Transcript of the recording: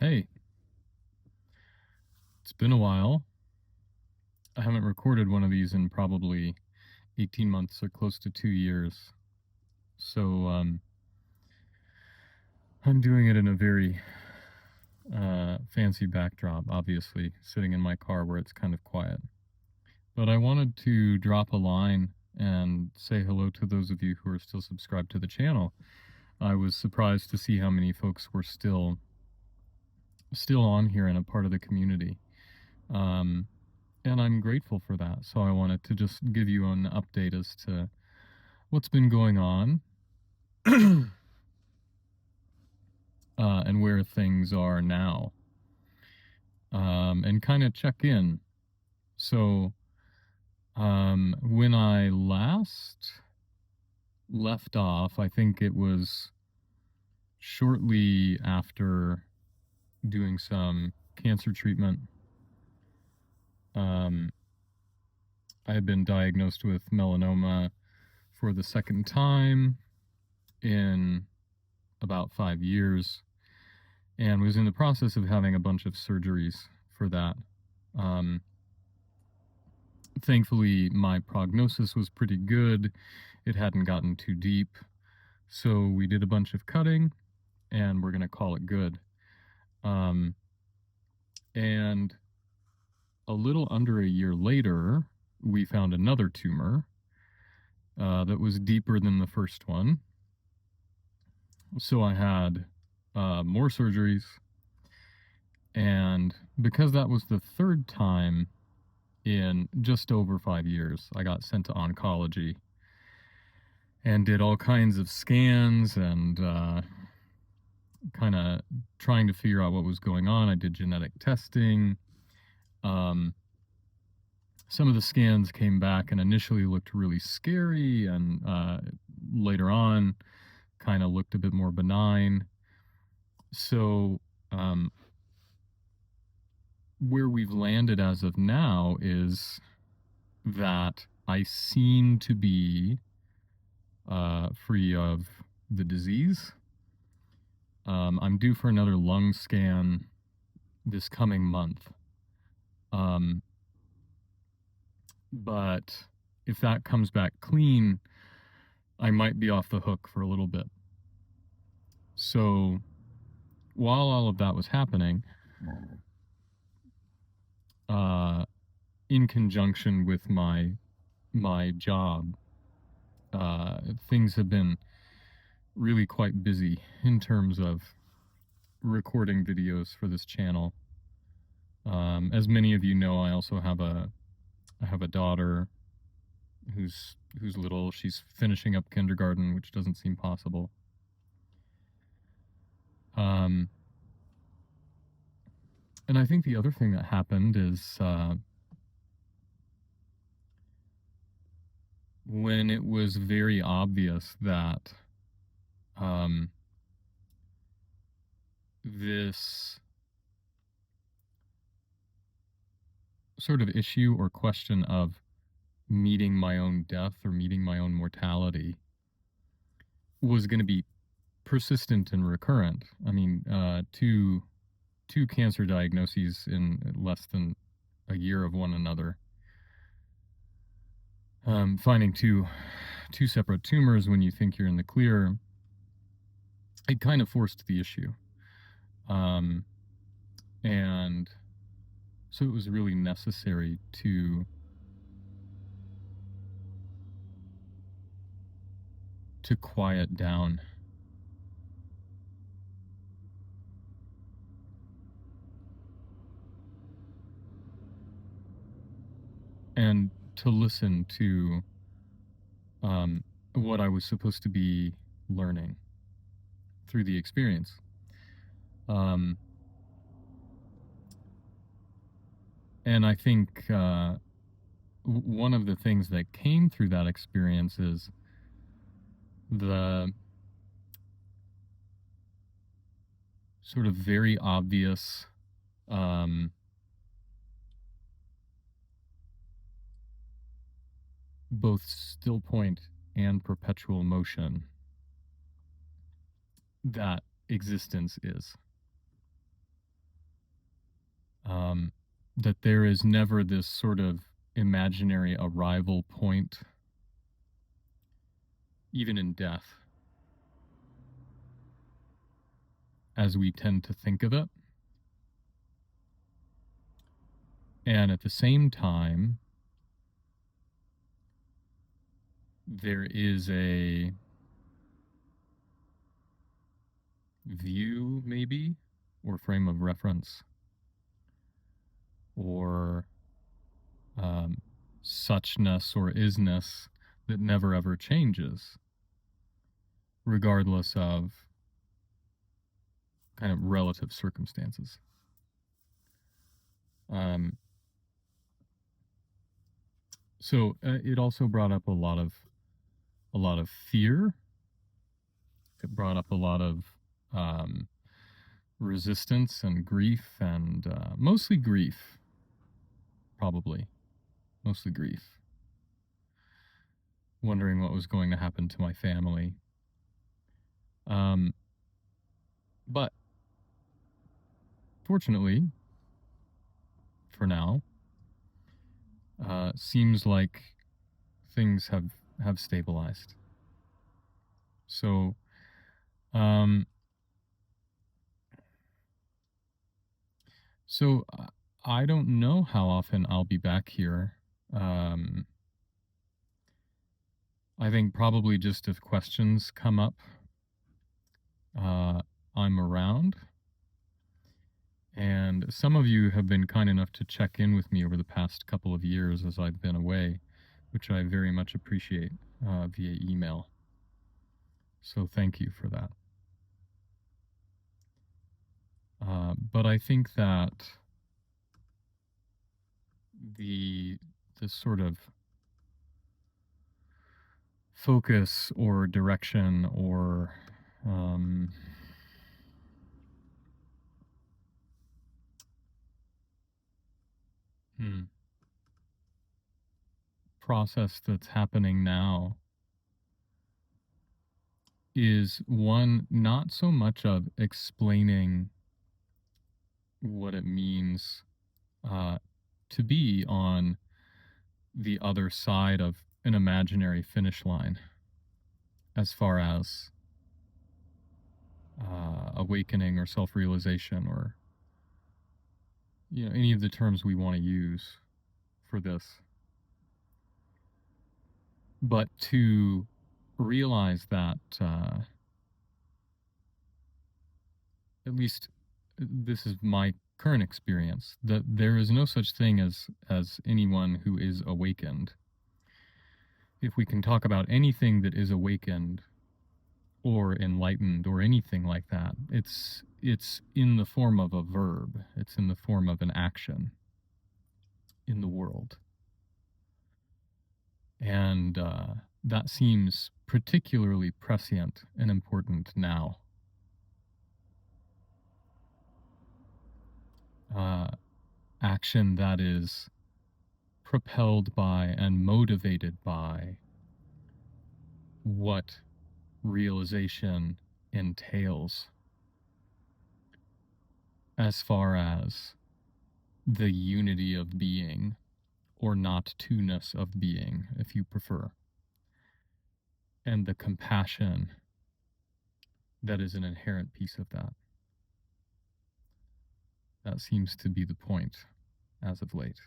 Hey, it's been a while. I haven't recorded one of these in probably 18 months or close to 2 years. So I'm doing it in a very fancy backdrop, obviously, sitting in my car where it's kind of quiet. But I wanted to drop a line and say hello to those of you who are still subscribed to the channel. I was surprised to see how many folks were still on here and a part of the community. Um, and I'm grateful for that. So I wanted to just give you an update as to what's been going on and where things are now, and kind of check in. So when I last left off, I think it was shortly after doing some cancer treatment. I had been diagnosed with melanoma for the second time in about 5 years, and was in the process of having a bunch of surgeries for that. Thankfully, my prognosis was pretty good. It hadn't gotten too deep. So we did a bunch of cutting, and we're going to call it good. And a little under a year later, we found another tumor that was deeper than the first one. So I had more surgeries. And because that was the third time in just over 5 years, I got sent to oncology and did all kinds of scans and kind of trying to figure out what was going on. I did genetic testing. Some of the scans came back and initially looked really scary, and later on kind of looked a bit more benign. So where we've landed as of now is that I seem to be free of the disease. I'm due for another lung scan this coming month. But if that comes back clean, I might be off the hook for a little bit. So while all of that was happening, in conjunction with my job, things have been really quite busy in terms of recording videos for this channel. As many of you know, I also have a daughter who's little. She's finishing up kindergarten, which doesn't seem possible. And I think the other thing that happened is when it was very obvious that this sort of issue or question of meeting my own death or meeting my own mortality was going to be persistent and recurrent. I mean, two cancer diagnoses in less than a year of one another. Finding two separate tumors when you think you're in the clear, it kind of forced the issue. And so it was really necessary to quiet down. And to listen to what I was supposed to be learning through the experience. And I think one of the things that came through that experience is the sort of very obvious both still point and perpetual motion that existence is. um, that there is never this sort of imaginary arrival point, even in death, as we tend to think of it. And at the same time, there is a view, maybe, or frame of reference, or um, suchness or isness that never ever changes, regardless of kind of relative circumstances. Um, so it also brought up a lot of fear. It brought up a lot of um, resistance and grief, and mostly grief, probably mostly grief. Wondering what was going to happen to my family. Um, but fortunately, for now, seems like things have stabilized. So, um, so I don't know how often I'll be back here. Um, I think probably just if questions come up, uh, I'm around. And some of you have been kind enough to check in with me over the past couple of years as I've been away, which I very much appreciate via email. So thank you for that. But I think that the the sort of focus or direction or um, hmm, process that's happening now is one not so much of explaining what it means uh, to be on the other side of an imaginary finish line as far as awakening or self-realization or any of the terms we want to use for this, but to realize that at least this is my current experience, that there is no such thing as anyone who is awakened. If we can talk about anything that is awakened or enlightened or anything like that, it's in the form of a verb. It's in the form of an action in the world. And that seems particularly prescient and important now. Uh, Action that is propelled by and motivated by what realization entails as far as the unity of being, or not two-ness of being, if you prefer, and the compassion that is an inherent piece of that. That seems to be the point as of late.